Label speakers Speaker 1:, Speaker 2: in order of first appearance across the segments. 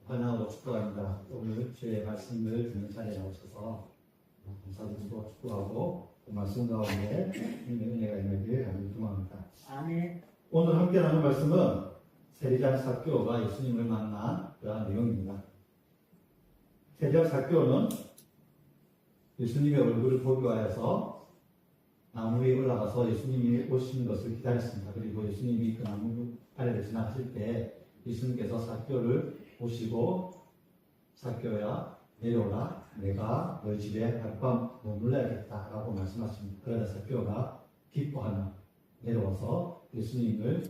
Speaker 1: 환영하고 축복합니다. 오늘 주의 말씀을 듣는 자리에 나오셔서 감사드리고 축복하고 그 말씀 가운데 은혜가 있는지 기도합니다.
Speaker 2: 아멘.
Speaker 1: 오늘 함께 나눌 말씀은 세리장 삭개오가 예수님을 만난 그러한 내용입니다. 세리장 삭개오는 예수님의 얼굴을 보기 위해서 나무 위에 올라가서 예수님이 오시는 것을 기다렸습니다. 그리고 예수님이 그 나무 아래를 지나칠 때 예수님께서 삭개오를 보시고 삭개오야 내려오라, 내가 너희 집에 하룻밤 머물러야겠다라고 말씀하십니다. 그러자 삭개오가 기뻐하며 내려와서 예수님을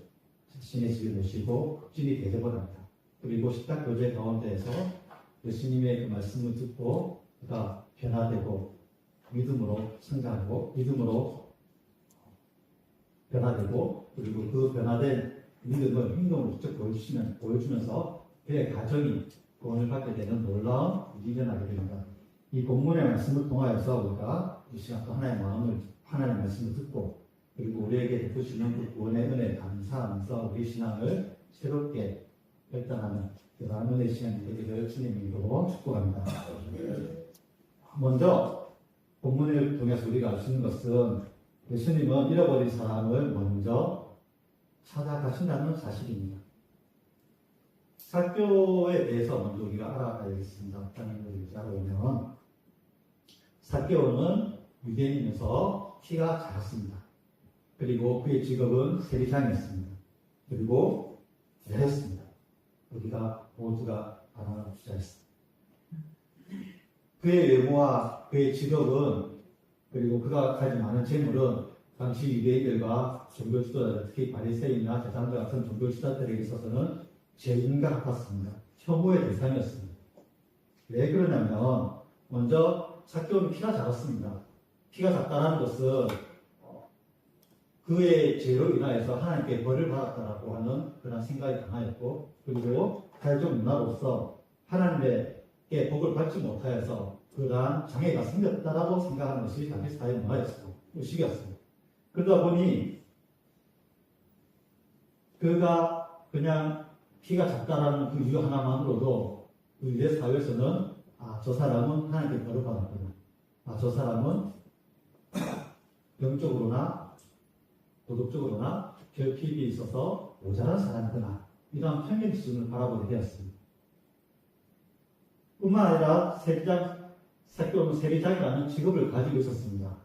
Speaker 1: 자신의 집에 모시고 극진히 대접을 합니다. 그리고 식탁 교제 가운데에서 예수님의 그 말씀을 듣고 그가 변화되고 믿음으로 성장하고 믿음으로 변화되고 그리고 그 변화된 믿음을 행동으로 직접 보여주면서 그의 가정이 구원을 받게 되는 놀라운 일이 일어나게 됩니다. 이 본문의 말씀을 통하여서 우리가 이 시간 또 하나님의 말씀을 듣고 그리고 우리에게 베푸시는 그 구원의 은혜에 감사하면서 우리 신앙을 새롭게 결단하는 그러한 은혜의 시간이 되기를 주님 이름으로 축복합니다. 먼저 본문을 통해서 우리가 알 수 있는 것은 예수님은 잃어버린 사람을 먼저 찾아가신다는 사실입니다. 삭개오에 대해서 먼저 우리가 알아가야겠습니다. 어떤 것인지 알아보면 삭개오는 유대인이면서 키가 작았습니다. 그리고 그의 직업은 세리장이었습니다. 그리고 부자였습니다. 우리가 모두가 알아는 부자였습니다. 그의 외모와 그의 직업은 그리고 그가 가진 많은 재물은 당시 유대인들과 종교 지도자들, 특히 바리새인이나 제사장들 같은 종교 지도자들에게 있어서는 죄인과 같았습니다. 혐오의 대상이었습니다. 왜 그러냐면 먼저 삭개오는 키가 작았습니다. 키가 작다는 것은 그의 죄로 인하여서 하나님께 벌을 받았다라고 하는 그런 생각이 강하였고 그리고 사회적 문화로서 하나님께 복을 받지 못하여서 그러한 장애가 생겼다라고 생각하는 것이 당시 사회 문화였고 의식이었습니다. 그러다 보니 그가 그냥 키가 작다라는 그 이유 하나만으로도 그 유대 사회에서는 저 사람은 하나님께 벌을 받았구나. 저 사람은 영적으로나 도덕적으로나 결핍이 있어서 모자란 사람이구나. 이런 편견 기준을 바라보게 되었습니다. 뿐만 아니라 삭개오는 세리장이라는 직업을 가지고 있었습니다.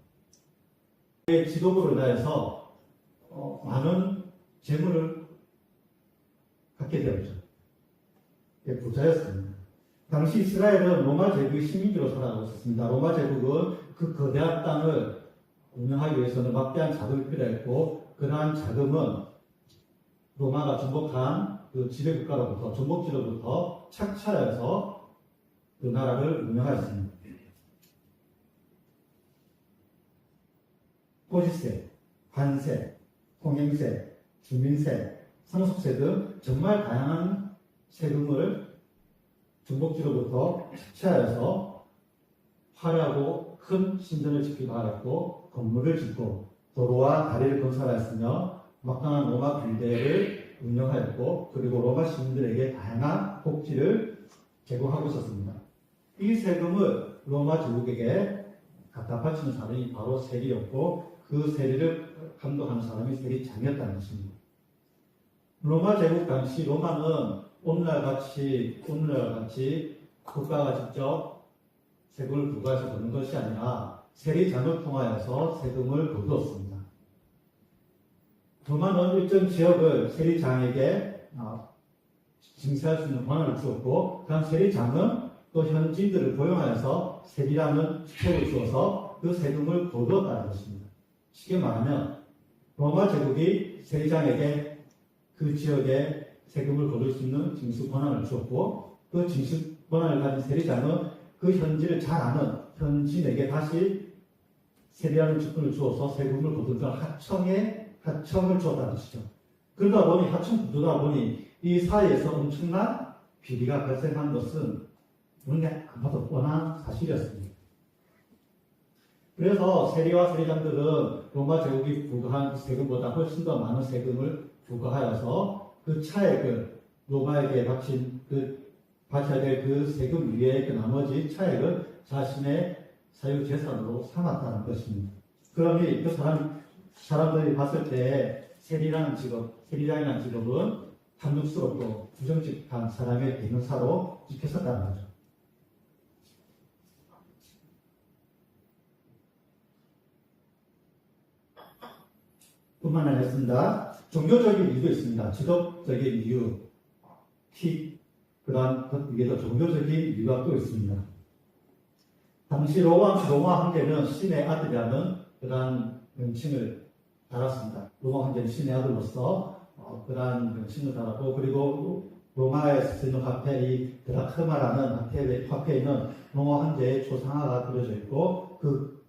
Speaker 1: 그의 직업으로 인해서 많은 재물을 갖게 되었죠. 부자였습니다. 당시 이스라엘은 로마 제국의 식민지로 살아가고 있었습니다. 로마 제국은 그 거대한 땅을 운영하기 위해서는 막대한 자금이 필요했고 그러한 자금은 로마가 정복한 그 지배국가로부터 정복지로부터 착취하여서 그 나라를 운영하였습니다. 토지세, 관세, 통행세, 주민세, 상속세 등 정말 다양한 세금을 정복지로부터 착취하여서 화려하고 큰 신전을 짓기도 하였고 건물을 짓고 도로와 다리를 건설하였으며 막강한 로마 군대를 운영하였고 그리고 로마 시민들에게 다양한 복지를 제공하고 있었습니다. 이 세금을 로마 제국에게 갖다 바치는 사람이 바로 세리였고 그 세리를 감독하는 사람이 세리장이었다는 것입니다. 로마 제국 당시 로마는 오늘날 같이 국가가 직접 세금을 부과해서 버는 것이 아니라 세리장을 통하여서 세금을 거두었습니다. 로마는 일정 지역을 세리장에게 징세할 수 있는 권한을 주었고 그 세리장은 또 현지인들을 고용하여서 세리라는 직책을 주어서 그 세금을 거두었다는 것입니다. 쉽게 말하면 로마 제국이 세리장에게 그 지역에 세금을 거둘 수 있는 징수 권한을 주었고 그 징수 권한을 가진 세리장은 그 현지를 잘 아는 현지인에게 다시 세리라는 직분을 주어서 세금을 거두는 하청을 주었다는 것이죠. 그러다 보니 하청 구조다 보니 이 사이에서 엄청난 비리가 발생한 것은 눈에 안 봐도 뻔한 사실이었습니다. 그래서 세리와 세리장들은 로마 제국이 부과한 세금보다 훨씬 더 많은 세금을 부과하여서 그 차액을 로마에게 바친 그 바쳐야 될 그 세금 위에 그 나머지 차액을 자신의 사유재산으로 삼았다는 것입니다. 그러니 그 사람들이 봤을 때 세리라는 직업, 세리장이라는 직업은 탐욕스럽고 부정직한 사람의 대명사로 찍혔었다는 거죠. 뿐만 아니라 종교적인 이유도 있습니다. 지독적인 이유, 그러한 것 위에도 종교적인 이유가 또 있습니다. 당시 로마 황제는 신의 아들이라는 그러한 명칭을 달았습니다. 로마 황제는 신의 아들로서 그러한 명칭을 달았고, 그리고 로마에서 쓰는 화폐, 이 드라크마라는 화폐에는 로마 황제의 초상화가 그려져 있고, 그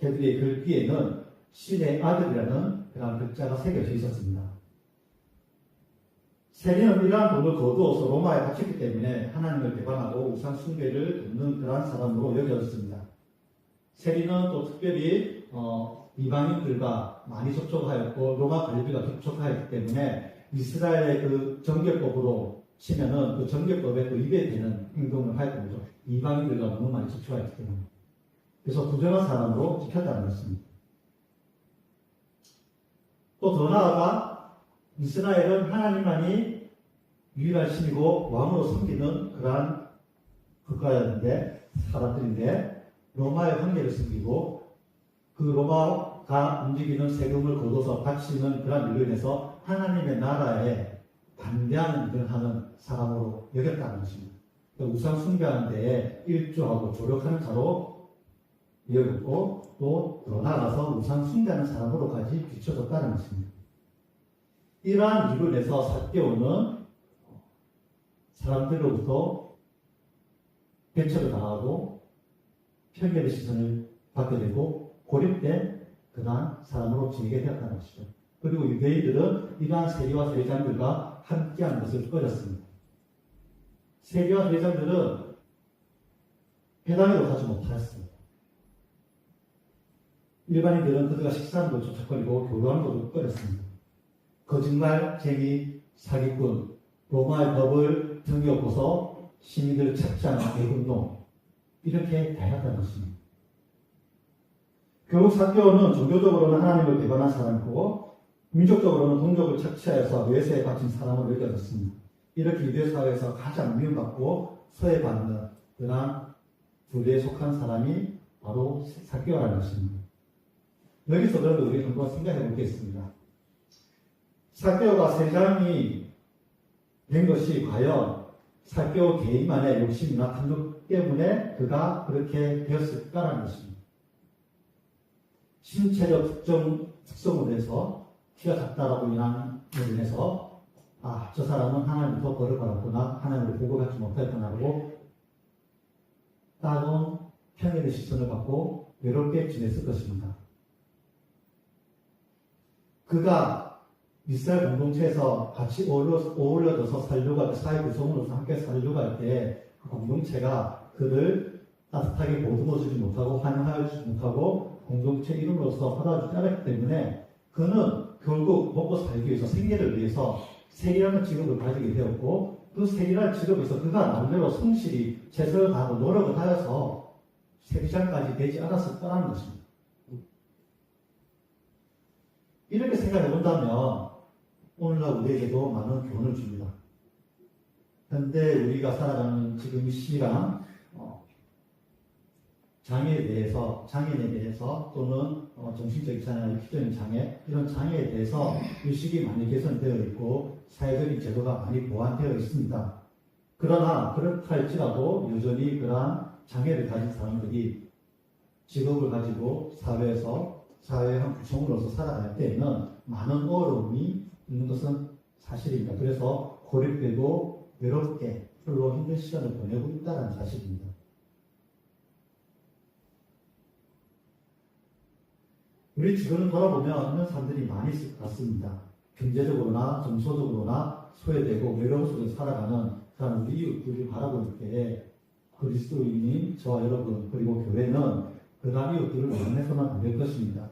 Speaker 1: 테두리의 글귀에는 신의 아들이라는 그러한 글자가 새겨져 있었습니다. 세리는 이러한 돈을 거두어서 로마에 바쳤기 때문에 하나님을 배반하고 우상 숭배를 돕는 그러한 사람으로 여겨졌습니다. 세리는 또 특별히 이방인들과 많이 접촉하였고 로마 관리비가 접촉하였기 때문에 이스라엘의 그 정결법으로 치면은 그 정결법에 또 위배되는 행동을 하였던 거죠. 이방인들과 너무 많이 접촉하였기 때문에. 그래서 부정한 사람으로 찍혔다는 것입니다. 또 더 나아가 이스라엘은 하나님만이 유일한 신이고 왕으로 섬기는 그러한 사람들인데 로마의 황제를 섬기고 그 로마가 움직이는 세금을 거둬서 바치는 그러한 일로 인해서 하나님의 나라에 반대하는 일을 하는 사람으로 여겼다는 것입니다. 우상 숭배하는 데에 일조하고 조력하는 자로 여겼고 또 더 나아가서 우상 숭배하는 사람으로까지 비춰졌다는 것입니다. 이러한 이유로 인해서 삭개오는 사람들로부터 배척을 당하고 편견의 시선을 받게 되고 고립된 그러한 사람으로 지내게 되었다는 것이죠. 그리고 유대인들은 이러한 세리와 세리장들과 함께하는 것을 꺼렸습니다. 세리와 세리장들은 회당에도 가지 못하였습니다. 일반인들은 그들과 식사하는 것을 쫓아거리고 교류하는 것을 꺼렸습니다. 거짓말쟁이, 사기꾼, 로마의 법을 등에 업고서 시민들을 착취하는 대군노, 이렇게 대하였다는 것입니다. 결국 삭개오는 종교적으로는 하나님을 배반한 사람이고 민족적으로는 동족을 착취하여서 외세에 바친 사람으로 여겨졌습니다. 이렇게 유대 사회에서 가장 미움받고 소외받는 그러한 부류에 속한 사람이 바로 삭개오라는 것입니다. 여기서 그런데 우리 한번 생각해 보겠습니다. 삭개오가 세리장이 된 것이 과연 삭개오 개인만의 욕심이나 탐욕 때문에 그가 그렇게 되었을까라는 것입니다. 신체적 특성으로 해서 키가 작다라고 인해서 저 사람은 하나님부터 벌을 받았구나, 하나님을 보고 받지 못했구나라고 따가운 편견의 시선을 받고 외롭게 지냈을 것입니다. 그가 이스라엘 공동체에서 같이 어울려져서 살려고 할 때, 사회 구성으로서 함께 살려고 할 때, 그 공동체가 그를 따뜻하게 보듬어주지 못하고, 환영하지 못하고, 공동체 이름으로서 받아주지 않았기 때문에, 그는 결국 먹고 살기 위해서, 생계를 위해서 세리라는 직업을 가지게 되었고, 그 세리라는 직업에서 그가 나름대로 성실히 최선을 다하고 노력을 하여서 세리장까지 되지 않았을 거라는 것입니다. 이렇게 생각해 본다면 오늘날 우리에게도 많은 교훈을 줍니다. 현대 우리가 살아가는 지금 이 시랑 장애에 대해서, 장애인에 대해서 또는 정신적인 장애, 육체적인 장애, 이런 장애에 대해서 의식이 많이 개선되어 있고 사회적인 제도가 많이 보완되어 있습니다. 그러나 그렇다 할지라도 여전히 그러한 장애를 가진 사람들이 직업을 가지고 사회의 한 구성으로서 살아갈 때에는 많은 어려움이 있는 것은 사실입니다. 그래서 고립되고 외롭게 홀로 힘든 시간을 보내고 있다는 사실입니다. 우리 주변을 돌아보면 이런 사람들이 많이 있을 것 같습니다. 경제적으로나 정서적으로나 소외되고 외로움 속에서 살아가는 그런 우리 이웃들을 바라볼 때 그리스도인인 저와 여러분 그리고 교회는 그러한 이웃들을 원해서는 안 될 것입니다.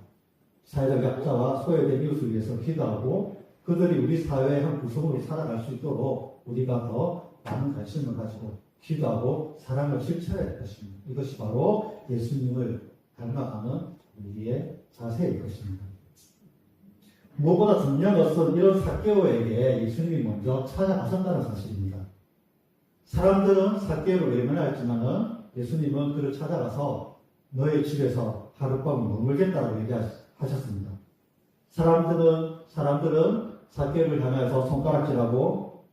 Speaker 1: 사회적 약자와 소외된 이웃을 위해서 기도하고 그들이 우리 사회의 한 구성으로 살아갈 수 있도록 우리가 더 많은 관심을 가지고 기도하고 사랑을 실천해야 할 것입니다. 이것이 바로 예수님을 닮아가는 우리의 자세일 것입니다. 무엇보다 중요한 것은 이런 삭개오에게 예수님이 먼저 찾아가셨다는 사실입니다. 사람들은 삭개오를 외면하였지만은 예수님은 그를 찾아가서 너의 집에서 하룻밤 머물겠다고 얘기하셨습니다. 사람들은 삭개오를 향해서 손가락질하고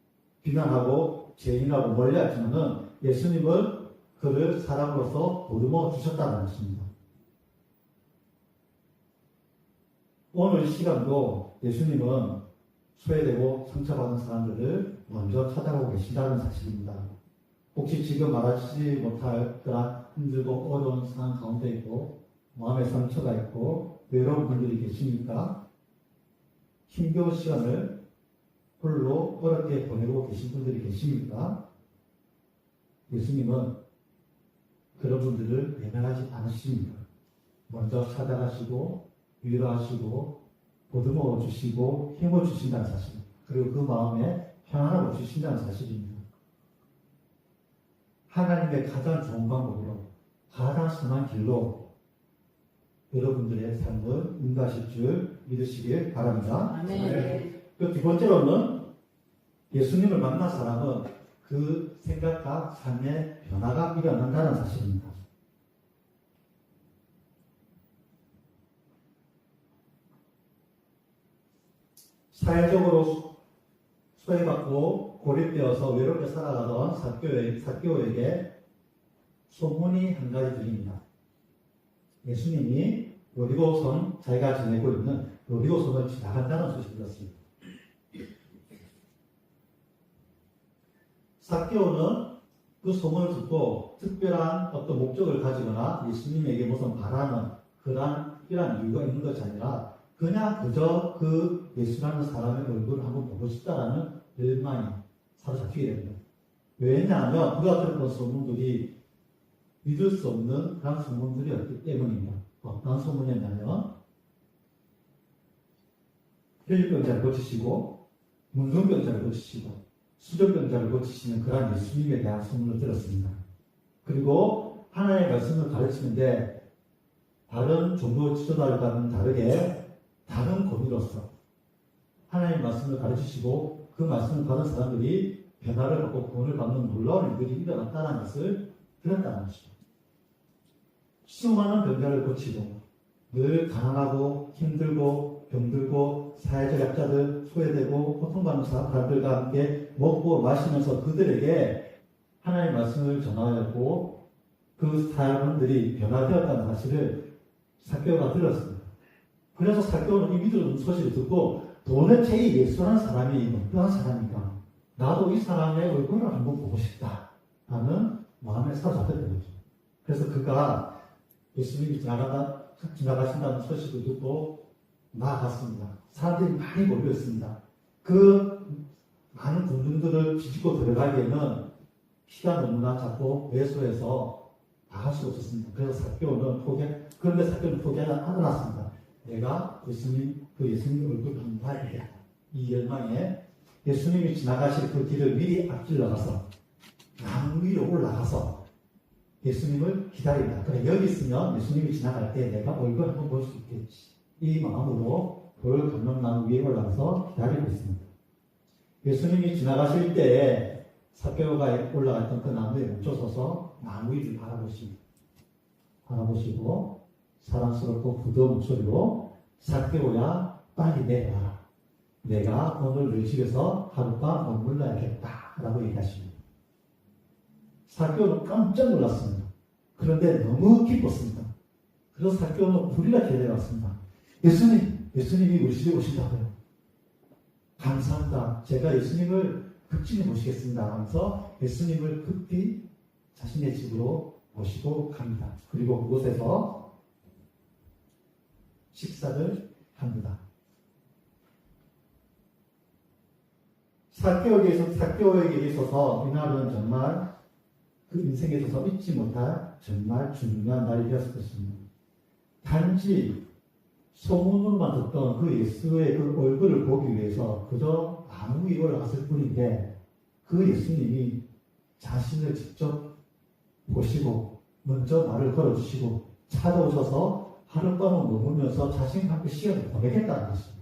Speaker 1: 비난하고 죄인하고 멀리하지만은 예수님은 그를 사람으로서 보듬어 주셨다는 것입니다. 오늘 이 시간도 예수님은 소외되고 상처받은 사람들을 먼저 찾아가고 계시다는 사실입니다. 혹시 지금 말하지 못할 그런 힘들고 어려운 상황 가운데 있고 마음의 상처가 있고 외로운 분들이 계십니까? 힘겨운 시간을 홀로 어렵게 보내고 계신 분들이 계십니까? 예수님은 그런 분들을 외면하지 않으십니다. 먼저 찾아가시고 위로하시고 보듬어 주시고 힘을 주신다는 사실, 그리고 그 마음에 평안함을 주신다는 사실입니다. 하나님의 가장 좋은 방법으로 가장 선한 길로 여러분들의 삶을 인도하실 줄 믿으시길 바랍니다.
Speaker 2: 아멘.
Speaker 1: 그 두 번째로는 예수님을 만난 사람은 그 생각과 삶의 변화가 일어난다는 사실입니다. 사회적으로 소외받고 고립되어서 외롭게 살아가던 삭개오에게 소문이 한 가지 들립니다. 예수님이 여리고성, 자기가 지내고 있는 여리고성을 지나간다는 소식이 들었습니다. 삭개오는 그 소문을 듣고 특별한 어떤 목적을 가지거나 예수님에게 무슨 바라는 그러한 이유가 있는 것이 아니라 그냥 그저 그 예수라는 사람의 얼굴을 한번 보고 싶다라는 열망이 사로잡히게 됩니다. 왜냐하면 그가 들었던 소문들이 믿을 수 없는 그런 소문들이었기 때문입니다. 어떤 소문이었냐면 혈류병자를 고치시고 문둥병자를 고치시고 수족병자를 고치시는 그런 예수님에 대한 소문을 들었습니다. 그리고 하나님의 말씀을 가르치는데 다른 종교 지도자들과는 다르게 다른 권위로서 하나님의 말씀을 가르치시고 그 말씀을 받은 사람들이 변화를 받고 구원을 받는 놀라운 일들이 일어났다는 것을 들었다는 것이죠. 수많은 병자를 고치고 늘 가난하고 힘들고 병들고 사회적 약자들 소외되고 고통받는 사람들과 함께 먹고 마시면서 그들에게 하나님의 말씀을 전하였고 그 사람들이 변화되었다는 사실을 삭개오가 들었습니다. 그래서 삭개오는 이 믿음의 소식을 듣고 도대체 이 예수라는 사람이 어떠한 사람인가? 나도 이 사람의 얼굴을 한번 보고 싶다 라는 마음에 사로잡혔던 거죠. 그래서 그가 예수님이 지나가신다는 소식을 듣고 나아갔습니다. 사람들이 많이 몰려있습니다. 그 많은 군중들을 비집고 들어가기에는 키가 너무나 작고 왜소해서 나갈 수가 없었습니다. 그래서 그런데 삭개오는 포기하지 않았습니다. 내가 예수님 얼굴을 한번 봐야겠다. 이 열망에 예수님이 지나가실 그 길을 미리 앞질러 가서 나무 위로 올라가서 예수님을 기다린다. 그래, 여기 있으면 예수님이 지나갈 때 내가 얼굴 한번 볼 수 있겠지. 이 마음으로 돌 건너나무 위에 올라가서 기다리고 있습니다. 예수님이 지나가실 때에 삭개오가 올라갔던 그 나무에 멈춰서서 나무 위를 바라보시고 사랑스럽고 부드러운 목소리로 삭개오야 빨리 내려와라. 내가 오늘 너희 집에서 하룻밤 머물러야겠다 라고 얘기하십니다. 삭개오는 깜짝 놀랐습니다. 그런데 너무 기뻤습니다. 그래서 삭개오는 불이나 기다려왔습니다. 예수님이 우리 집에 오신다고요. 감사합니다. 제가 예수님을 극진히 모시겠습니다 하면서 예수님을 급히 자신의 집으로 모시고 갑니다. 그리고 그곳에서 식사를 합니다. 삭개오에게 있어서 이날은 정말 그 인생에 있어서 잊지 못할 정말 중요한 날이 되었을 것입니다. 단지 소문으로만 듣던 그 예수의 그 얼굴을 보기 위해서 그저 나무 위에 올라갔을 뿐인데 그 예수님이 자신을 직접 보시고 먼저 말을 걸어주시고 찾아오셔서 하룻밤을 머물면서 자신과 함께 시간을 보내겠다는 것입니다.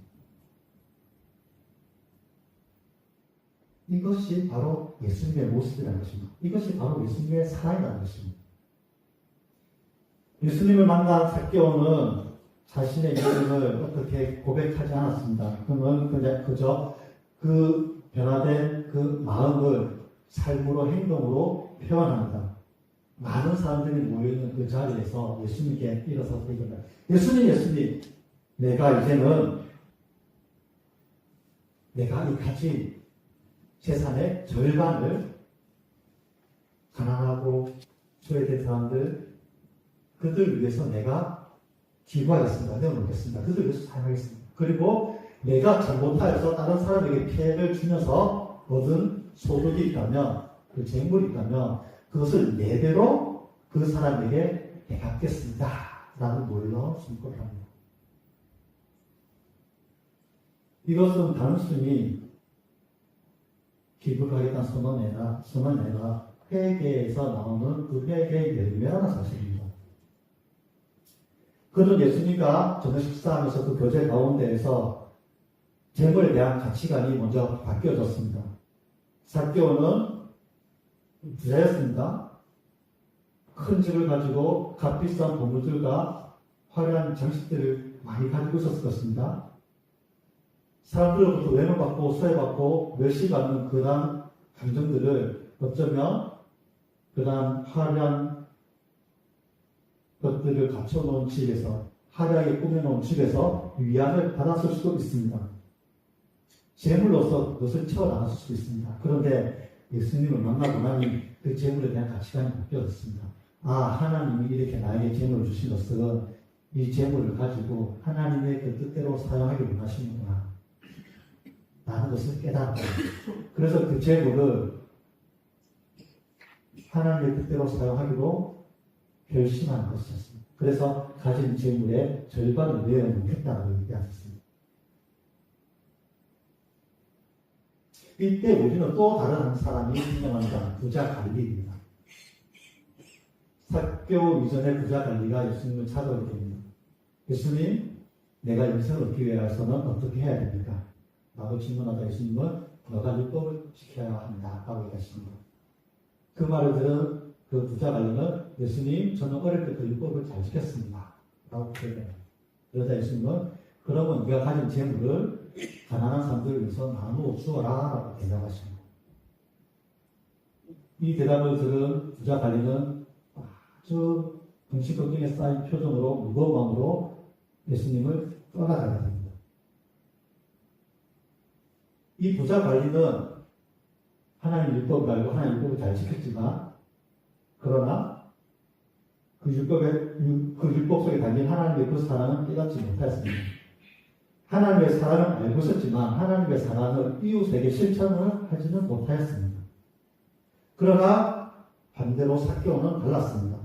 Speaker 1: 이것이 바로 예수님의 모습이라는 것입니다. 이것이 바로 예수님의 사랑이라는 것입니다. 예수님을 만난 삭개오는 자신의 인생을 어떻게 고백하지 않았습니다. 그는 그저 그 변화된 그 마음을 삶으로 행동으로 표현합니다. 많은 사람들이 모여있는 그 자리에서 예수님께 일어서서 얘기합니다. 예수님, 내가 이제는 내가 이 가진 재산의 절반을 가난하고 소외된 사람들 그들 위해서 내가 기부하겠습니다. 내어놓겠습니다. 그들 위해서 사용하겠습니다. 그리고 내가 잘못하여서 다른 사람에게 피해를 주면서 얻은 소득이 있다면 그 재물이 있다면 그것을 내대로 그 사람에게 내갚겠습니다. 라는 놀라운 선포를 합니다. 이것은 단순히 기부를 하겠다는 선언이 아니라 회개에서 나오는 그 회개의 열매라는 사실입니다. 그는 예수님과 저녁 식사하면서 그 교제 가운데에서 재물에 대한 가치관이 먼저 바뀌어졌습니다. 삭개오는 부자였습니다. 큰 집을 가지고 값비싼 보물들과 화려한 장식들을 많이 가지고 있었을 것입니다. 사람들로부터 외면받고 소외받고 멸시받는 그러한 감정들을 어쩌면 그러한 화려한 것들을 갖춰놓은 집에서 화려하게 꾸며놓은 집에서 위안을 받았을 수도 있습니다. 재물로서 그것을 채워나갔을 수도 있습니다. 그런데 예수님을 만나고 나니 그 재물에 대한 가치관이 바뀌어졌습니다. 하나님이 이렇게 나에게 재물을 주신 것은 이 재물을 가지고 하나님의 그 뜻대로 사용하기를 원하시는구나 라는 것을 깨달았다. 그래서 그 재물을 하나님의 뜻대로 사용하기로 결심한 것이었습니다. 그래서 가진 재물의 절반을 내어놓겠다고 얘기하셨습니다. 이때 우리는 또 다른 한 사람이 등장합니다. 부자 갈리입니다. 삭개오 이전의 부자 갈리가 예수님을 찾아오게 됩니다. 예수님, 내가 인생을 얻기 위해서는 어떻게 해야 됩니까? 라고 질문하다 예수님은 너가 율법을 지켜야 한다 라고 얘기하십니다. 그 말을 들은 그 부자 갈리는 예수님, 저는 어릴 때부터 율법을 잘 지켰습니다 라고 표현해요. 그러자 예수님은 그러면 네가 가진 재물을 가난한 사람들을 위해서 나누어 주어라 라고 대답하십니다. 이 대답을 들은 부자 관리는 아주 금식걱정에 쌓인 표정으로 무거운 마음으로 예수님을 떠나가게 됩니다. 이 부자 관리는 하나님 율법을 알고 하나님 율법을 잘 지켰지만 그러나 그 율법 속에 담긴 하나님의 그 사랑은 깨닫지 못하였습니다. 하나님의 사랑을 알고 있었지만 하나님의 사랑을 이웃에게 실천을 하지는 못하였습니다. 그러나 반대로 삭개오는 달랐습니다.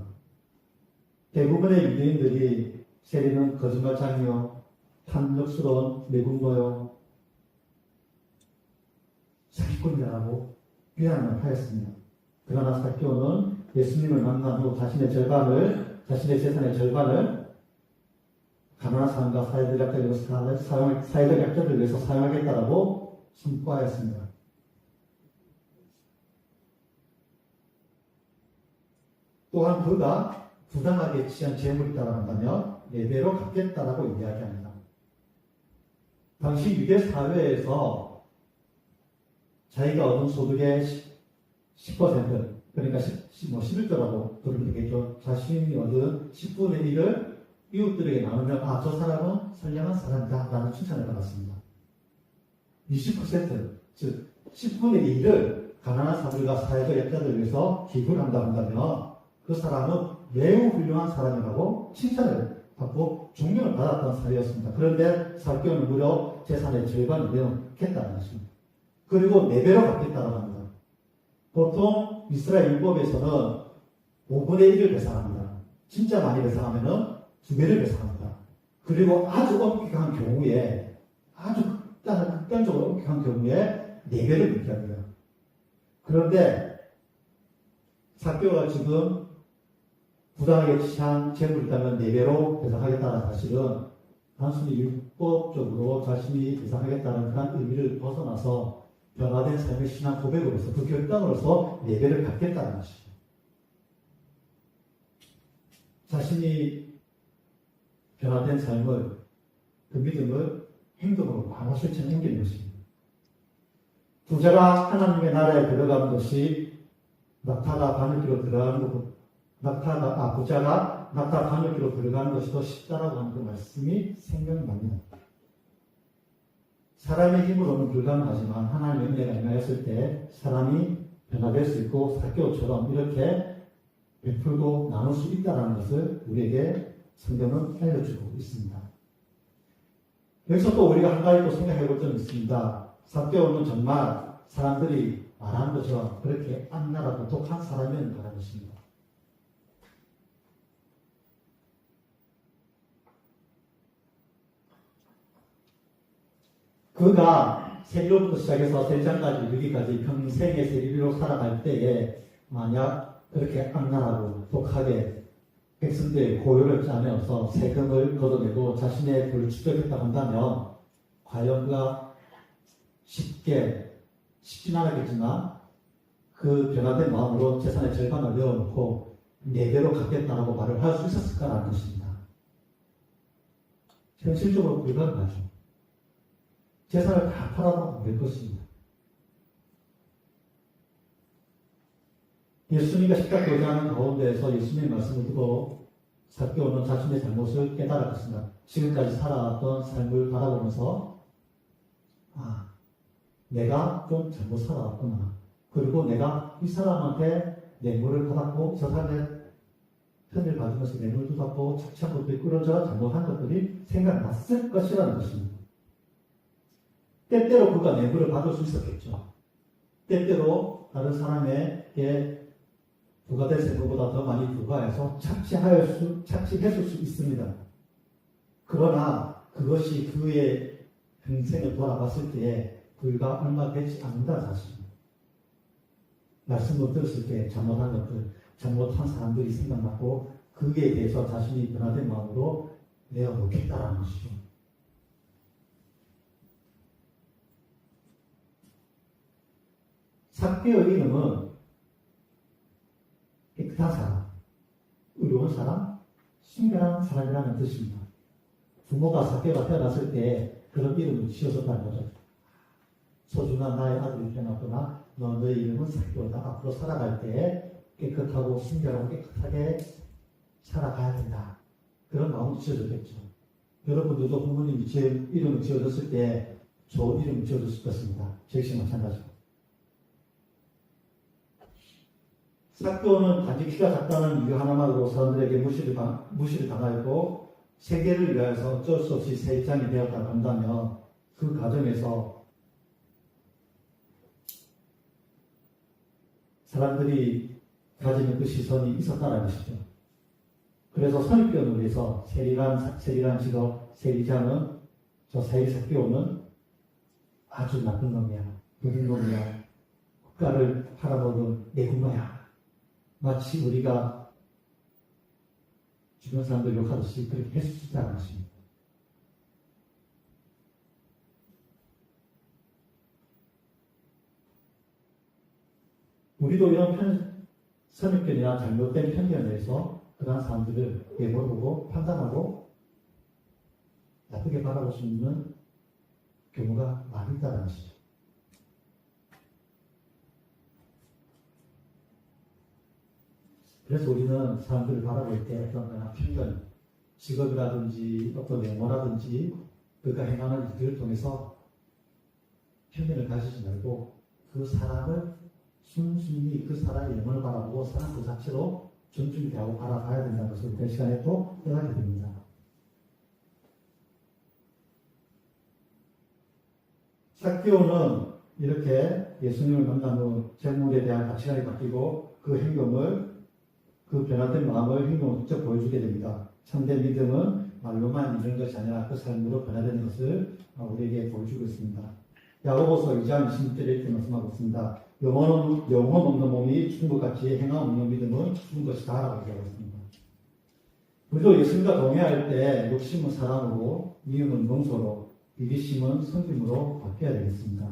Speaker 1: 대부분의 유대인들이 세리는 거짓말장이요, 탐욕스러운 매국노요, 사기꾼이라고 비난을 하였습니다. 그러나 삭개오는 예수님을 만난 후 자신의 재산의 절반을 가난한 사람과 사회적 약자들을 위해서 사용하겠다라고 선포하였습니다. 또한 그가 부당하게 취한 재물이 있다면 4배로 갚겠다라고 이야기합니다. 당시 유대 사회에서 자기가 얻은 소득의 10%, 그러니까 11조라고 부르면 되겠죠. 자신이 얻은 10분의 1을 이웃들에게 나누면 저 사람은 선량한 사람이다 라는 칭찬을 받았습니다. 20%, 즉 10분의 1을 가난한 사람들과 사회적 약자들을 위해서 기부를 한다면 그 사람은 매우 훌륭한 사람이라고 칭찬을 받고 존경을 받았던 사회였습니다. 그런데 삭개오는 무려 재산의 절반을 내놓겠다는 것입니다. 그리고 4배로 갚겠다고 합니다. 보통 이스라엘 율법에서는 5분의 1을 배상합니다. 진짜 많이 배상하면은 2배를 배상합니다. 그 그리고 아주 엄격한 경우에, 아주 극단적으로 엄격한 경우에 4배를 묻게 합니다. 그런데 삭개오가 지금 부당하게 취한 재물이 있다면 4배로 배상하겠다는 사실은 단순히 율법적으로 자신이 배상하겠다는 그런 의미를 벗어나서 변화된 삶의 신앙 고백으로서 그 결단으로서 4배를 갚겠다는 것이죠. 자신이 변화된 삶을, 그 믿음을 행동으로 바로 실천해 옮기는 것입니다. 부자가 하나님의 나라에 들어가는 것이 낙타가 바늘기로 들어가는 것, 부자가 낙타 바늘기로 들어가는 것이 더 쉽다라고 하는 그 말씀이 생각납니다. 사람의 힘으로는 불가능하지만 하나님의 은혜가 임하였을 때 사람이 변화될 수 있고 삭개오처럼 이렇게 베풀고 나눌 수 있다는 것을 우리에게 성경은 알려주고 있습니다. 여기서 또 우리가 한 가지 또 생각해 볼 점이 있습니다. 삭개오는 정말 사람들이 말하는 것처럼 그렇게 악랄하고 독한 사람이었다는 것입니다. 그가 세리로부터 시작해서 세리장까지 이르기까지 평생의 세리로 살아갈 때에 만약 그렇게 악랄하고 독하게 백성들의 고요를 짜내어서 세금을 걷어내고 자신의 부를 축적했다고 한다면 과연 그가 쉽진 않았겠지만 그 변화된 마음으로 재산의 절반을 내어놓고 4배로 갚겠다라고 말을 할 수 있었을까라는 것입니다. 현실적으로 불가능하죠. 재산을 다 팔아도 안 될 것입니다. 예수님과 식탁 교제하는 가운데에서 예수님의 말씀을 듣고 삭개오는 자신의 잘못을 깨달았습니다. 지금까지 살아왔던 삶을 바라보면서 내가 좀 잘못 살아왔구나. 그리고 내가 이 사람한테 뇌물을 받았고 저 사람의 편을 받으면서 뇌물도 받고 착취한 것도 있고 그런저런 잘못한 것들이 생각났을 것이라는 것입니다. 때때로 그가 뇌물을 받을 수 있었겠죠. 때때로 다른 사람에게 부과된 세금보다 더 많이 부과해서 착취했을 수 있습니다. 그러나 그것이 그의 평생을 돌아봤을 때에 불과 얼마 되지 않는다는 사실입니다. 말씀을 들었을 때 잘못한 것들, 잘못한 사람들이 생각나고 그에 대해서 자신이 변화된 마음으로 내어놓겠다라는 것이죠. 삭개오의 이름은 깨끗한 사람, 의로운 사람, 순결한 사람이라는 뜻입니다. 부모가 삭개오가 태어났을 때 그런 이름을 지어줬다는 거죠. 소중한 나의 아들이 태어났구나. 너의 이름은 삭개오다. 앞으로 살아갈 때 깨끗하고 순결하고 깨끗하게 살아가야 된다. 그런 마음을 지어줬겠죠. 여러분들도 부모님이 이름을 지어줬을 때 좋은 이름을 지어줬을 것입니다. 저 역시 마찬가지고. 삭개오는 단지 키가 작다는 이유 하나만으로 사람들에게 무시를 당하였고 세계를 위하여서 어쩔 수 없이 세리장이 되었다고 한다면 그 과정에서 사람들이 가지는 그 시선이 있었다는 것이죠. 그래서 선입견을 위해서 세리란 직업, 세리장은 저 세리 삭개오는 아주 나쁜 놈이야, 나쁜 놈이야, 국가를 팔아먹은 내군마야. 마치 우리가 주변 사람들 욕하듯이 그렇게 했을 수 있다는 것입니다. 우리도 이런 선입견이나 잘못된 편견에 대해서 그러한 사람들을 내몰보고 판단하고 나쁘게 바라볼 수 있는 경우가 많이 있다는 것이죠. 그래서 우리는 사람들을 바라볼 때 어떤 편견, 직업이라든지 어떤 외모라든지 그가 행하는 일들을 통해서 편견을 가지지 말고 그 사람을 순순히 그 사람의 영혼을 바라보고 사람 그 자체로 존중이 되고 바라봐야 된다는 것을 이 시간에 또 깨닫게 됩니다. 삭개오는 이렇게 예수님을 만난 후 재물에 대한 가치관이 바뀌고 그 행동을, 그 변화된 마음을 행동으로 직접 보여주게 됩니다. 참된 믿음은 말로만 이런 것이 아니라 그 삶으로 변화되는 것을 우리에게 보여주고 있습니다. 야고보서 2장 26절에 이렇게 말씀하고 있습니다. 영혼 없는 몸이 죽은 것 같이 행함 없는 믿음은 죽은 것이다 라고 얘기하고 있습니다. 우리도 예수님과 동행할 때 욕심은 사랑으로, 미움은 용서로, 이기심은 섬김으로 바뀌어야 되겠습니다.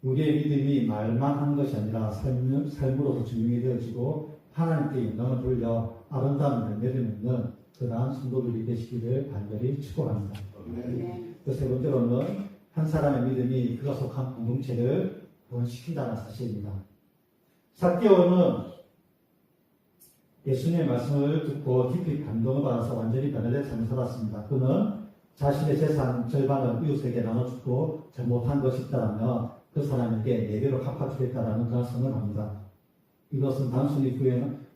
Speaker 1: 우리의 믿음이 말만 하는 것이 아니라 삶으로서 증명이 되어지고 하나님께 영광을 돌려 아름다운 열매를 맺는 그러한 성도들이 되시기를 간절히 축복합니다. 그 세 번째로는 한 사람의 믿음이 그가 속한 공동체를 구원시킨다는 사실입니다. 삭개오는 예수님의 말씀을 듣고 깊이 감동을 받아서 완전히 변화된 삶을 살았습니다. 그는 자신의 재산 절반을 이웃에게 나눠주고 잘못한 것이 있다면 그 사람에게 4배로 갚아주겠다라는 그런 선언합니다. 이것은 단순히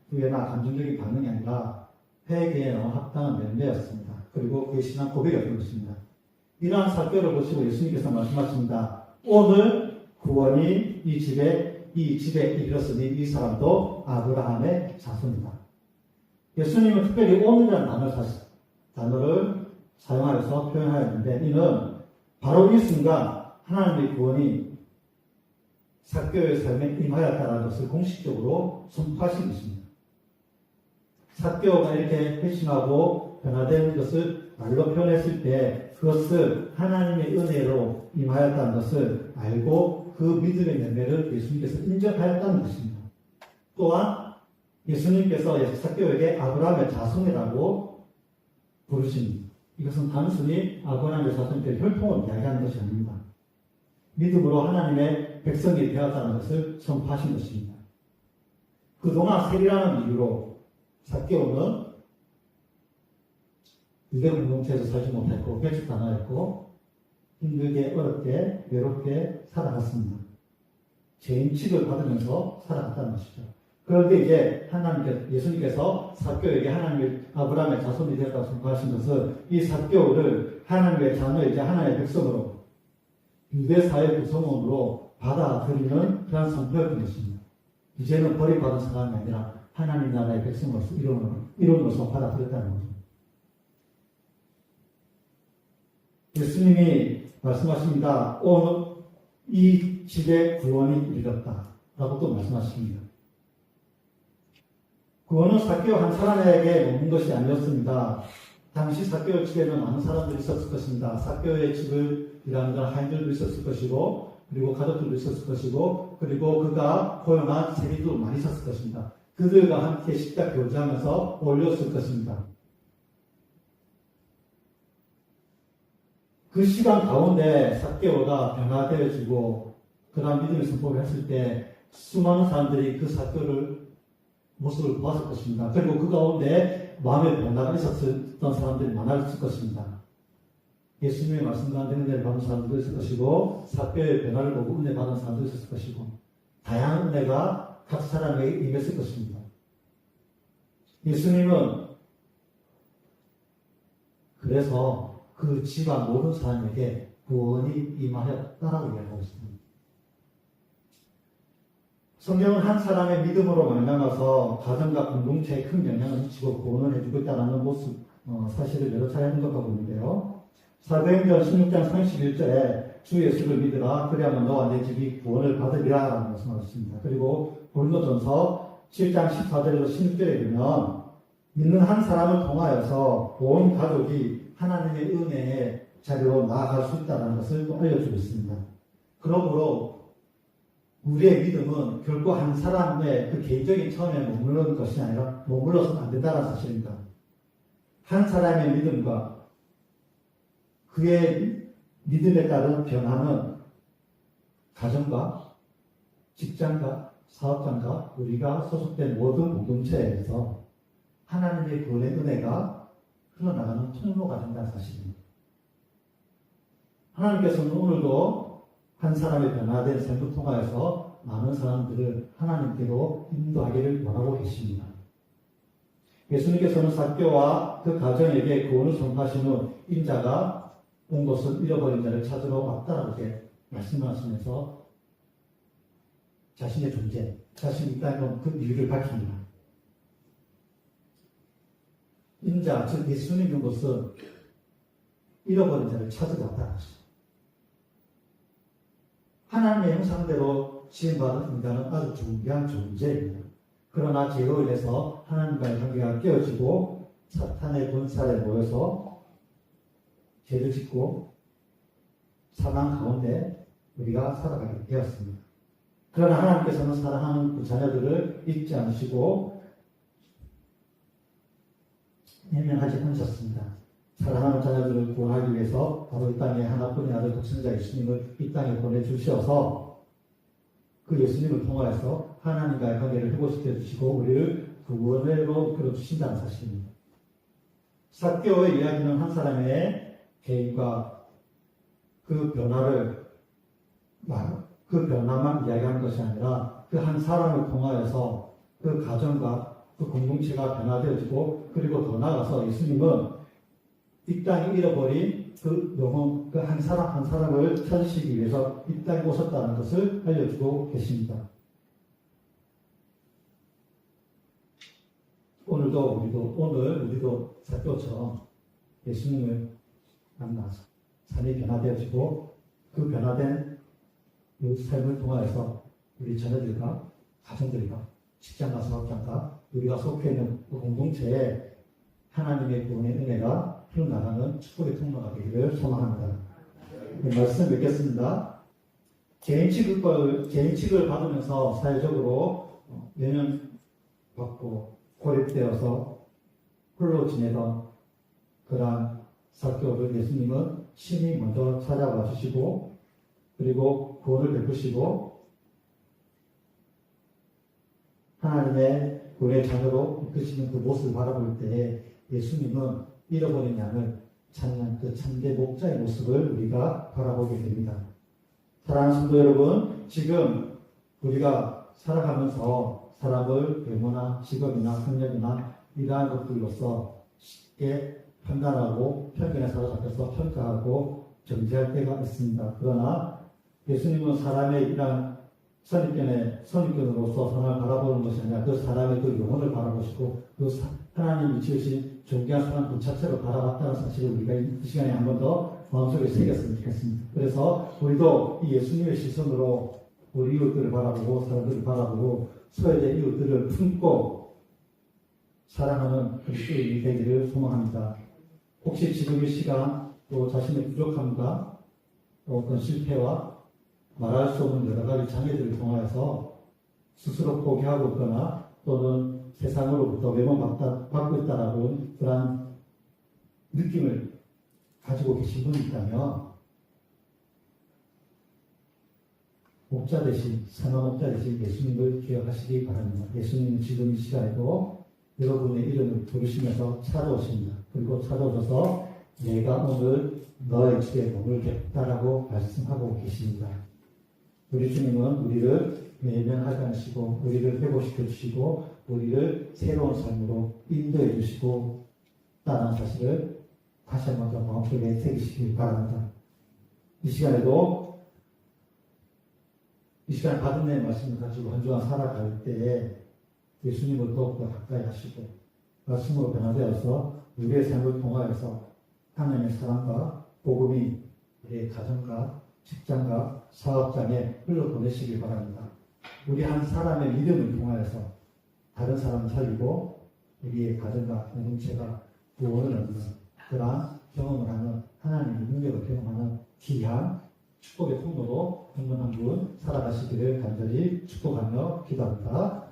Speaker 1: 후회나 감정적인 반응이 아니라 회개에 너무 합당한 열매였습니다. 그리고 그의 신앙 고백이었던 것입니다. 이러한 사건을 보시고 예수님께서 말씀하십니다. 오늘 구원이 이 집에 이르렀으니 이 사람도 아브라함의 자손이다. 예수님은 특별히 오늘이라는 단어를 사용하여서 표현하였는데 이는 바로 이 순간 하나님의 구원이 삭개오의 삶에 임하였다는 것을 공식적으로 선포하신 것입니다. 삭개오가 이렇게 회심하고 변화되는 것을 말로 표현했을 때 그것을 하나님의 은혜로 임하였다는 것을 알고 그 믿음의 열매를 예수님께서 인정하였다는 것입니다. 또한 예수님께서 삭개오에게 아브라함의 자손이라고 부르십니다. 이것은 단순히 아브라함의 자손의 혈통을 이야기하는 것이 아닙니다. 믿음으로 하나님의 백성이 되었다는 것을 선포하신 것입니다. 그동안 세리라는 이유로 삭개오는 유대 공동체에서 살지 못했고 배척당하였고 힘들게 어렵게 외롭게 살아갔습니다. 죄인 취급을 받으면서 살아갔다는 것이죠. 그런데 이제 예수님께서 삭개오에게 하나님의 아브라함의 자손이 되었다고 선포하신 것은 이 삭개오를 하나님의 자녀이자 하나님의 백성으로 유대 사회 구성원으로 받아들이는 그런 선포였던 것입니다. 이제는 버림받은 사람이 아니라 하나님 나라의 백성으로서 이론으로서 받아들였다는 거죠. 예수님이 말씀하십니다. 오늘 이 집에 구원이 이르렀다 라고 또 말씀하십니다. 구원은 삭개오 한 사람에게 머문 것이 아니었습니다. 당시 삭개오 집에는 많은 사람들이 있었을 것입니다. 삭개오의 집을 일하는 하인들도 있었을 것이고 그리고 가족들도 있었을 것이고 그리고 그가 고용한 세리도 많이 있었을 것입니다. 그들과 함께 식탁 교제하면서 어울렸을 것입니다. 그 시간 가운데 삭개오가 변화되어지고 그다음 믿음의 선포를 했을 때 수많은 사람들이 그 삭개오를 모습을 보았을 것입니다. 그리고 그 가운데 마음의 변화가 있었던 사람들이 많았을 것입니다. 예수님의 말씀 가운데 은혜를 받은 사람들도 있을 것이고 삭개오의 변화를 보고 은혜 받은 사람도 있었을 것이고 다양한 은혜가 각 사람에게 임했을 것입니다. 예수님은 그래서 그 집안 모든 사람에게 구원이 임하였다라고 이야기하고 있습니다. 성경은 한 사람의 믿음으로 말미암아서 가정과 공동체에 큰 영향을 미치고 구원을 해주고 있다는 모습, 사실을 여러 차례 언급하고 있는데요. 사도행전 16장 31절에 주 예수를 믿으라 그리하면 너와 내 집이 구원을 받으리라 라고 말씀하셨습니다. 그리고 고린도전서 7장 14절에서 16절에 보면 믿는 한 사람을 통하여서 온 가족이 하나님의 은혜의 자리로 나아갈 수 있다는 것을 또 알려주고 있습니다. 그러므로 우리의 믿음은 결코 한 사람의 그 개인적인 차원에 머무르는 것이 아니라 머물러서는 안 된다는 사실입니다. 한 사람의 믿음과 그의 믿음에 따른 변화는 가정과 직장과 사업장과 우리가 소속된 모든 공동체에서 하나님의 구원의 은혜가 흘러나가는 통로가 된다는 사실입니다. 하나님께서는 오늘도 한 사람의 변화된 삶을 통하여서 많은 사람들을 하나님께로 인도하기를 원하고 계십니다. 예수님께서는 삭개오와 그 가정에게 구원을 선포하신 후 인자가 온 곳을 잃어버린 자를 찾으러 왔다라고 이렇게 말씀하시면서 자신의 존재, 자신이 있다는 그 이유를 밝힙니다. 인자, 즉 예수님인 것은 잃어버린 자를 찾으러 왔다는 것입니다. 하나님의 형상대로 지음받은 인간은 아주 중요한 존재입니다. 그러나 죄로 인해서 하나님과의 관계가 깨어지고 사탄의 권세에 모여서 죄를 짓고 사망 가운데 우리가 살아가게 되었습니다. 그러나 하나님께서는 사랑하는 그 자녀들을 잊지 않으시고 해명하지 않으셨습니다. 사랑하는 자녀들을 구원하기 위해서 바로 이 땅에 하나뿐인 아들 독생자 예수님을 이 땅에 보내주셔서 그 예수님을 통하여서 하나님과의 관계를 회복시켜 주시고 우리를 구원으로 이끌어 주신다는 사실입니다. 삭개오의 이야기는 한 사람의 개인과 그 변화만 이야기하는 것이 아니라 그 한 사람을 통하여서 그 가정과 그 공동체가 변화되어지고 그리고 더 나아가서 예수님은 이 땅에 잃어버린 그 영혼, 그 한 사람 한 사람을 찾으시기 위해서 이 땅에 오셨다는 것을 알려주고 계십니다. 오늘 우리도 삭개오처럼 예수님을 만나서 삶이 변화되어지고 그 변화된 그 삶을 통하여서 우리 자녀들과 가정들과 직장과 사업장과 우리가 속해 있는 그 공동체에 하나님의 구원의 은혜가 흘러나가는 축복의 통로가 되기를 소망합니다. 말씀 맺겠습니다. 개인 취급을 받으면서 사회적으로 외면받고 고립되어서 홀로 지내던 그러한 삭개오를 예수님은 친히 먼저 찾아와 주시고 그리고 구원을 베푸시고 하나님의 구원의 자녀로 이끄시는 그 모습을 바라볼 때에 예수님은 잃어버린 양을 찾는 그 참된 목자의 모습을 우리가 바라보게 됩니다. 사랑하는 성도 여러분, 지금 우리가 살아가면서 사람을 외모나 직업이나 학력이나 이러한 것들로서 쉽게 판단하고 편견에 사로잡혀서 평가하고 정죄할 때가 있습니다. 그러나 예수님은 사람의 이러한 선입견으로서 사람을 바라보는 것이 아니라 그 사람의 그 영혼을 바라보시고 그 하나님이 지으신 존귀한 사람 그 자체로 바라봤다는 사실을 우리가 이 시간에 한 번 더 마음속에 새겼으면 좋겠습니다. 그래서 우리도 이 예수님의 시선으로 우리 이웃들을 바라보고 사람들을 바라보고 소외된 이웃들을 품고 사랑하는 그리스도인이 되기를 소망합니다. 혹시 지금 이 시간 또 자신의 부족함과 또 어떤 실패와 말할 수 없는 여러 가지 장애들을 통하여서 스스로 포기하고 있거나 또는 세상으로부터 외면받고 있다라고 그러한 느낌을 가지고 계신 분이 있다면 목자 대신 선한 목자 대신 예수님을 기억하시기 바랍니다. 예수님은 지금 이 시간에도 여러분의 이름을 부르시면서 찾아오십니다. 그리고 찾아오셔서 내가 오늘 너의 집에 머물겠다라고 말씀하고 계십니다. 우리 주님은 우리를 외면하지 않으시고 우리를 회복시켜 주시고 우리를 새로운 삶으로 인도해 주시고 있다는 사실을 다시 한번 더 마음속에 새기시기 바랍니다. 이 시간에도 이 시간 받은 내 말씀을 가지고 한 주간 살아갈 때에 예수님을 더욱더 가까이 하시고 말씀으로 변화되어서 우리의 삶을 통하여서 하나님의 사랑과 복음이 우리의 가정과 직장과 사업장에 흘러보내시길 바랍니다. 우리 한 사람의 믿음을 통하여서 다른 사람을 살리고 우리의 가정과 공동체가 구원을 얻는 그러한 경험을 하는 하나님의 능력을 경험하는 귀한 축복의 통로로 한 분 한 분 살아가시기를 간절히 축복하며 기도합니다.